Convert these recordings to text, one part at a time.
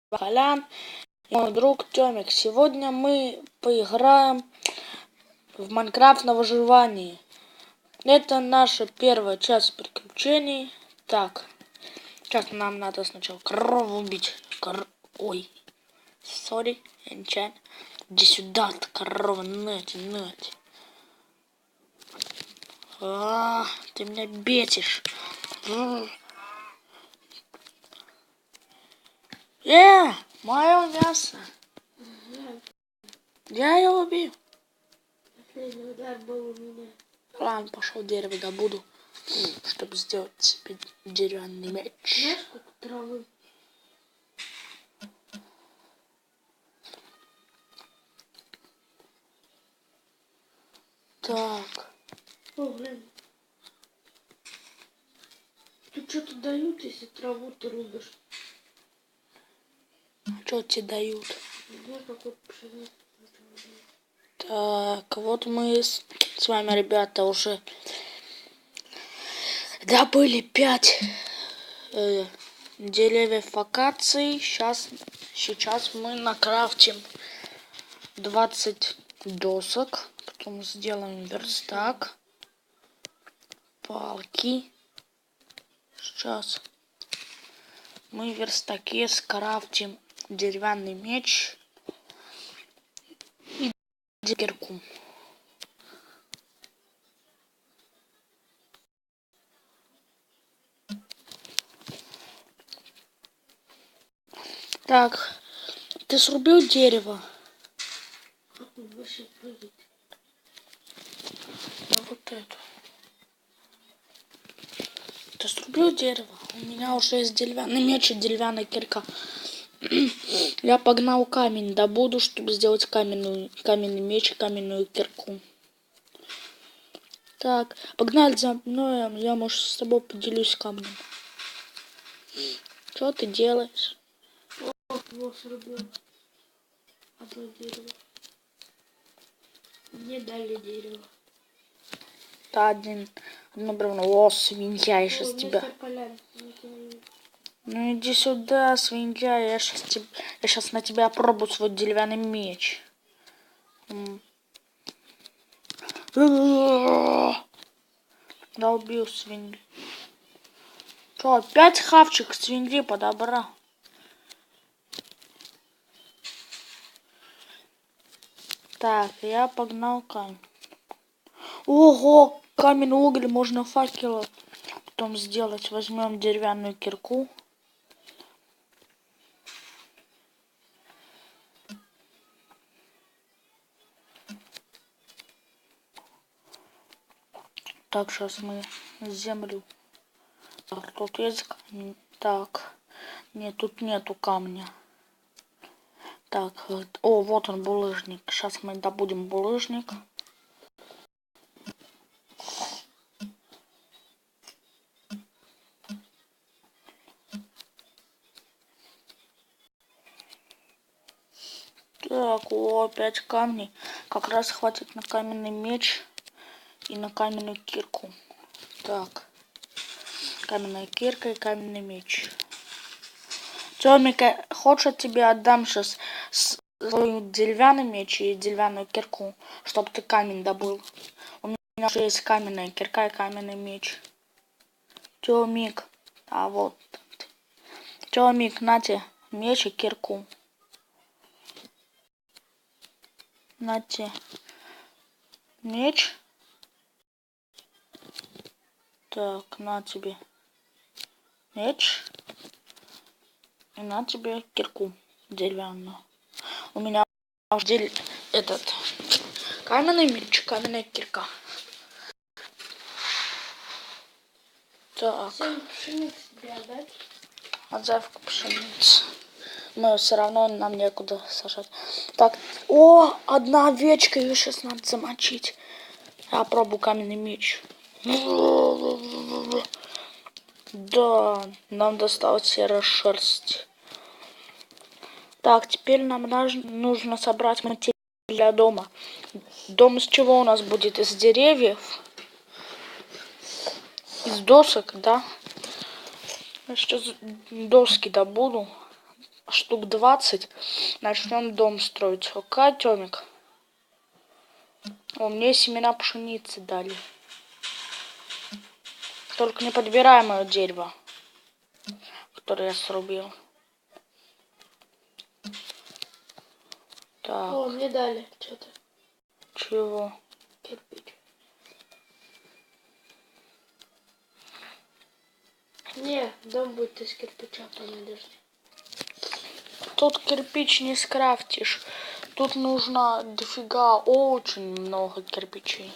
Колян, мой друг Тёмик. Сегодня мы поиграем в Майнкрафт на выживании. Это наша первая часть приключений. Так, сейчас нам надо сначала корову убить. Ой, сори, я нечаянно. Иди сюда, корова, нате. Ты меня бесишь. Мое мясо. Я его убью. Последний удар был у меня. Ладно, пошел дерево добуду, чтобы сделать себе деревянный меч. Знаешь, сколько травы? Так. О, блин. Тут что-то дают, если траву ты рубишь. Что тебе дают? Мне какой-то пшеницу. Так, вот мы с вами, ребята, уже добыли 5 деревьев акации. Сейчас мы накрафтим 20 досок. Потом сделаем верстак. Палки. Сейчас мы в верстаке скрафтим деревянный меч и кирку. Так, ты срубил дерево? Как он вообще прыгает? Вот это. Ты срубил дерево? У меня уже есть деревянный меч и деревянная кирка. Я погнал камень добуду, чтобы сделать каменный меч и каменную кирку. Так, погнали за мной, я, может, с тобой поделюсь камнем. Что ты делаешь? Вот его срубил. Одно дерево. Мне дали дерево. Да, одно бревно. О, свинья, я сейчас О, тебя... мистер Полян. Ну иди сюда, свинья, я сейчас на тебя опробую свой деревянный меч. Да, убил свинью. Что, опять хавчик свиньи подобрал? Так, я погнал камень. Ого, каменный уголь можно факелом потом сделать. Возьмем деревянную кирку. Так, сейчас мы землю. Так, тут есть камень. Так, нет, тут нету камня. Так, о, вот он, булыжник. Сейчас мы добудем булыжник. Так, о, 5 камней. Как раз хватит на каменный меч и на каменную кирку. Так, каменная кирка и каменный меч. Тёмика, хочешь, тебе отдам сейчас свой деревянный меч и деревянную кирку, чтобы ты камень добыл. У меня уже есть каменная кирка и каменный меч. Тёмик, а вот. Тёмик, на тебе меч и кирку. На тебе меч. Так, на тебе меч. И на тебе кирку деревянную. У меня уже этот каменный меч, каменная кирка. Так. Всем пшеницу тебе отдать? Отзывка пшеницы. Но все равно нам некуда сажать. Так, о, одна овечка, ее сейчас надо замочить. Я пробую каменный меч. Да, нам досталась серая шерсть. Так, теперь нам нужно собрать материал для дома. Дом из чего у нас будет? Из деревьев? Из досок, да? Я сейчас доски добуду. штук 20. Начнем дом строить. Окей, Тёмик? О, мне семена пшеницы дали. Только не подбирай мое дерево, которое я срубил. Так. О, мне дали что-то. Чего? Кирпич. Не, дом будет из кирпича, подожди. Тут кирпич не скрафтишь. Тут нужно дофига, очень много кирпичей.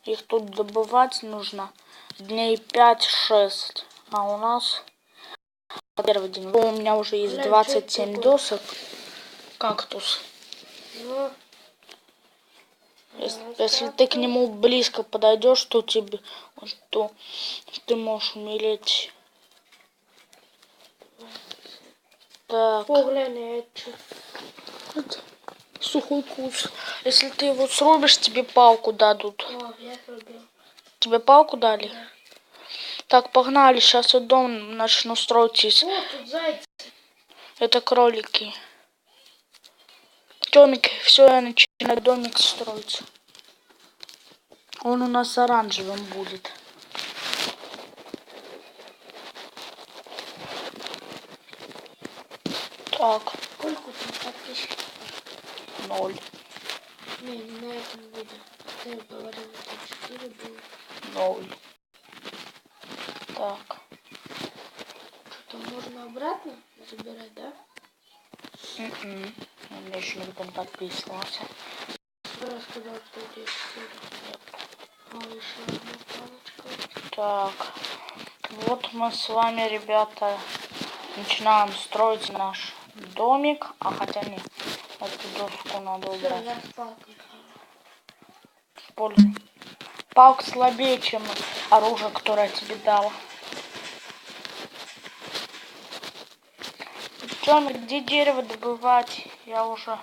Их тут добывать нужно дней 5-6. А у нас первый день. У меня уже есть 27 досок. Кактус. Ну, Если ты к нему близко подойдешь, то ты можешь умереть. Так. о, глянь, это что? Сухой куст. Если ты его срубишь, тебе палку дадут. О, я срубил. Тебе палку дали? Да. Так, погнали. Сейчас я дом начну строить из... О, тут зайцы. Это кролики. Тёмик, все, я начинаю домик строить. Он у нас оранжевым будет. Так, Сколько тут подписчиков? 0. Не, не на этом видео. Ты говорил, что 4 было. 0. Так. Что-то можно обратно забирать, да? У меня еще никто не подписывался. Рассказал, что у тебя 4. А, еще одна палочка. Так. Вот мы с вами, ребята, начинаем строить наш домик. А хотя нет, эту доску надо Всё, убрать. я с палкой. Используй. Палка слабее, чем оружие, которое я тебе дала. Тёмик, где дерево добывать? Я уже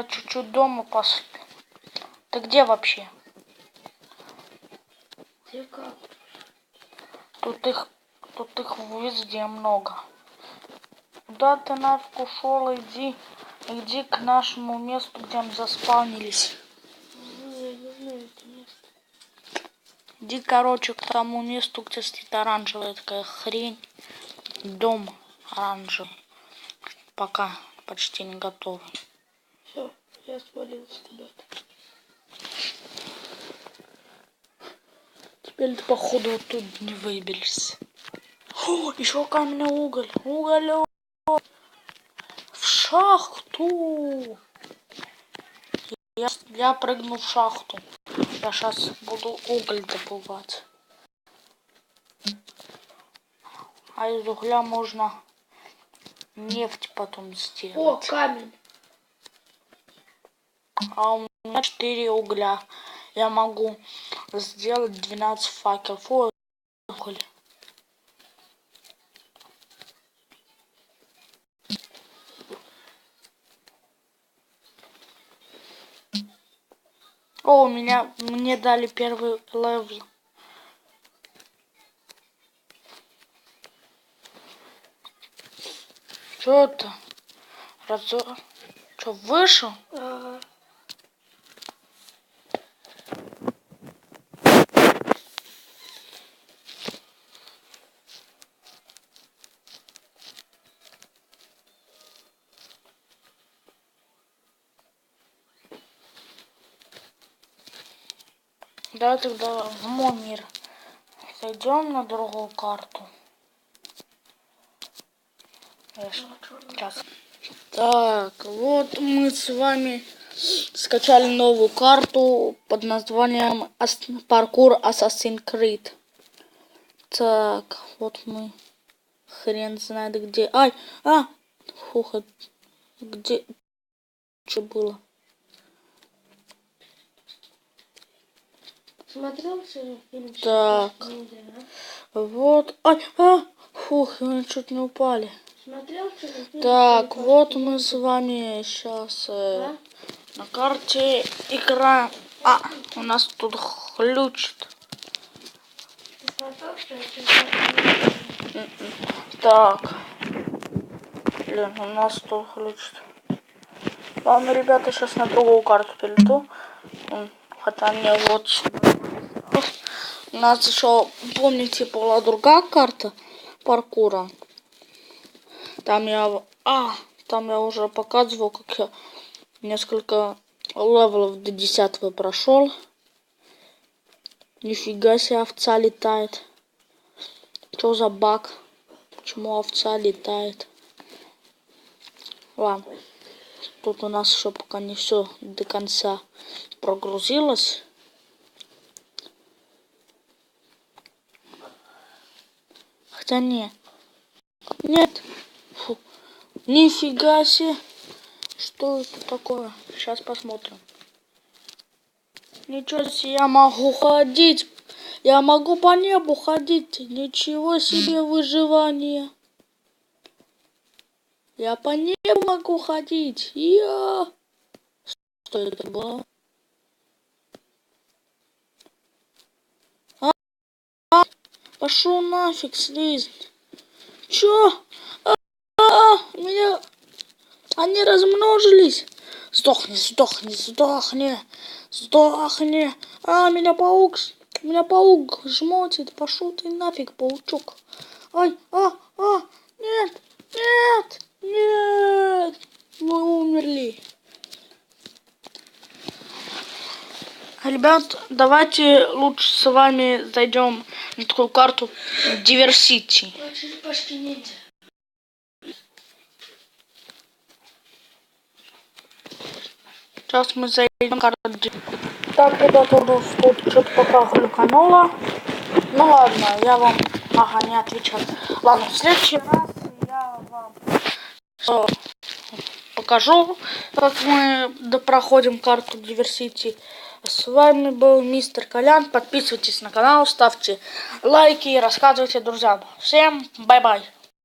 чуть-чуть дома поставил. Ты где вообще? Ты как? Тут их везде много. Куда ты нафиг ушел? Иди к нашему месту, где мы заспавнились. Ну, я не знаю это место. Иди, короче, к тому месту, где стоит оранжевая такая хрень. Дом оранжевый. Пока почти не готовый. Все, я свалился куда-то. Теперь ты, походу, вот тут не выберешься. О, еще каменный уголь. Уголь. В шахту. Я прыгну в шахту. Я сейчас буду уголь добывать. А из угля можно нефть потом О, сделать. камень. А у меня 4 угля. Я могу сделать 12 факелов. О, уголь. О, мне дали первый левел. Что это? Что, вышел? Ага. Да, тогда в мой мир. Зайдем на другую карту. Сейчас. Так, вот мы с вами скачали новую карту под названием Паркур Assassin's Creed. Так, вот мы. Хрен знает где. Фух, где? Что было? Смотрел сегодня фильм? Так. Вот. Фух, мы чуть не упали. Смотрел сегодня фильм? Так, вот мы с вами сейчас на карте игра. У нас тут глючит. Так, Блин, у нас тут глючит. Ладно, ребята, сейчас на другую карту перейду. Хотя мне вот сюда. У нас еще, помните, была другая карта паркура. Там я уже показывал, как я несколько левелов до 10 прошел. Нифига себе, овца летает. Что за баг? Почему овца летает? Ладно. Тут у нас еще пока не все до конца прогрузилось. Хотя нет. Нет. Фу. Нифига себе. Что это такое? Сейчас посмотрим. Ничего себе, я могу ходить. Я могу по небу ходить. Ничего себе выживание. Я по небу могу ходить. Что это было? Пошел нафиг, слизь. Чё? Меня... Они размножились. Сдохни, сдохни, сдохни. Сдохни. Меня паук жмотит. Пошел ты нафиг, паучок. Ай, нет, нет, нет. Мы умерли. Ребят, давайте лучше с вами зайдем на такую карту Диверсити. Почти ниндзя. Сейчас мы зайдем в карту. Так, ребята, тут что-то пока глюкануло. Ну ладно, я вам... Ага, не отвечаю. Ладно, в следующий раз я вам покажу, как мы проходим карту Диверсити. С вами был мистер Колян. Подписывайтесь на канал, ставьте лайки и рассказывайте друзьям. Всем бай-бай.